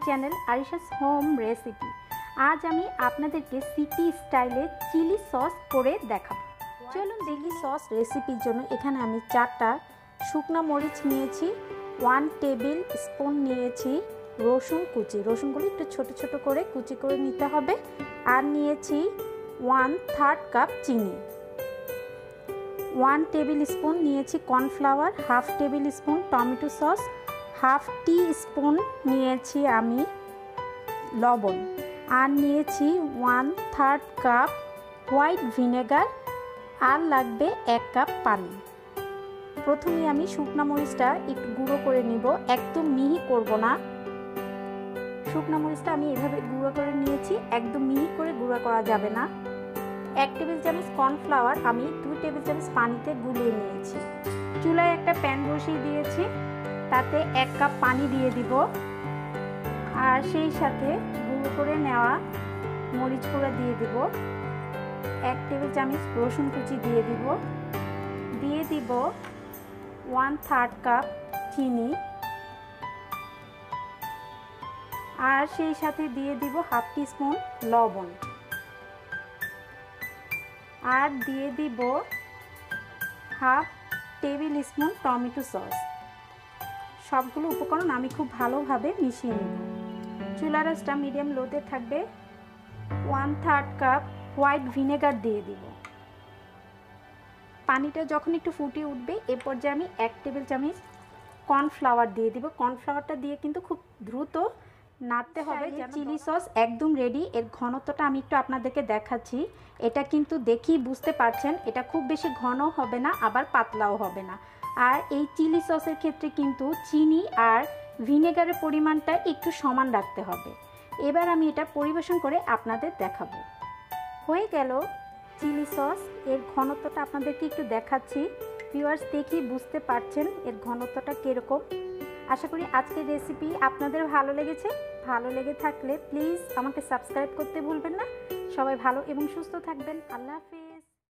Channel Arisha's home recipe. আজ আমি আপনাদেরকে সিটি স্টাইলে চিলি সস করে দেখাবো। চলুন দেখি সস রেসিপির জন্য এখানে আমি 4টা শুকনো মরিচ নিয়েছি, 1 টেবিল স্পুন নিয়েছি রসুন কুচি, রসুনগুলো একটু ছোট ছোট করে কুচি করে নিতে হবে। আর নিয়েছি 1/3 কাপ চিনি, 1 টেবিল স্পুন নিয়েছি cornflour, 1/2 table spoon tomato sauce, 1/2 টি স্পুন নিয়েছি আমি লবণ, আর নিয়েছি 1/3 কাপ হোয়াইট ভিনেগার, আর লাগবে 1 কাপ পানি। প্রথমে আমি শুকনো মরিচটা একটু গুঁড়ো করে নিব, একদম মিহি করব না। শুকনো মরিচটা আমি এভাবে গুঁড়ো করে নিয়েছি, একদম মিহি করে গুঁড়ো করা যাবে না। 1 টেবিল চামচ কর্নফ্লাওয়ার আমি 2 টেবিল চামচ পানিতে গুলিয়ে নিয়েছি। চুলায় একটা প্যান বসিয়ে দিয়েছি, তাতে 1 কাপ পানি দিয়ে দিব, আর সেই সাথে গুঁড়ো করে নেওয়া মরিচ গুঁড়া দিয়ে দিব, 1 টেবিল চামচ রসুন কুচি দিয়ে দিব, 1/3 কাপ চিনি, আর সেই সাথে দিয়ে দিব 1/2 টিস্পুন লবণ, আর দিয়ে দিব 1/2 টেবিল স্পুন টমেটো সস। সবগুলো উপকরণ আমি খুব ভালোভাবে মিশিয়ে নেব। চুলার আঁচটা মিডিয়াম লোতে থাকবে। 1/3 কাপ হোয়াইট ভিনেগার দিয়ে দিব। পানিটা যখন একটু ফুটে উঠবে এ পর্যায়ে আমি 1 টেবিল চামচ কর্নফ্লাওয়ার দিয়ে দিব। কর্নফ্লাওয়ারটা দিয়ে কিন্তু খুব দ্রুত নাড়তে হবে। চিলি সস একদম রেডি। এর ঘনত্বটা আমি একটু আপনাদেরকে দেখাচ্ছি। এটা কিন্তু দেখেই বুঝতে পারছেন এটা খুব বেশি ঘন হবে না, আবার পাতলাও হবে না। আর এই চিলি সসের ক্ষেত্রে কিন্তু চিনি আর ভিনেগারের পরিমাণটা একটু সমান রাখতে হবে। এবার আমি এটা পরিবেশন করে আপনাদের দেখাবো। হয়ে গেল চিলি সস। এর ঘনত্বটা আপনাদেরকে একটু দেখাচ্ছি। ভিউয়ার্স দেখেই বুঝতে পারছেন এর ঘনত্বটা কীরকম। আশা করি আজকের রেসিপি আপনাদের ভালো লেগেছে। ভালো লেগে থাকলে প্লিজ আমাকে সাবস্ক্রাইব করতে ভুলবেন না। সবাই ভালো এবং সুস্থ থাকবেন। আল্লাহ হাফেজ।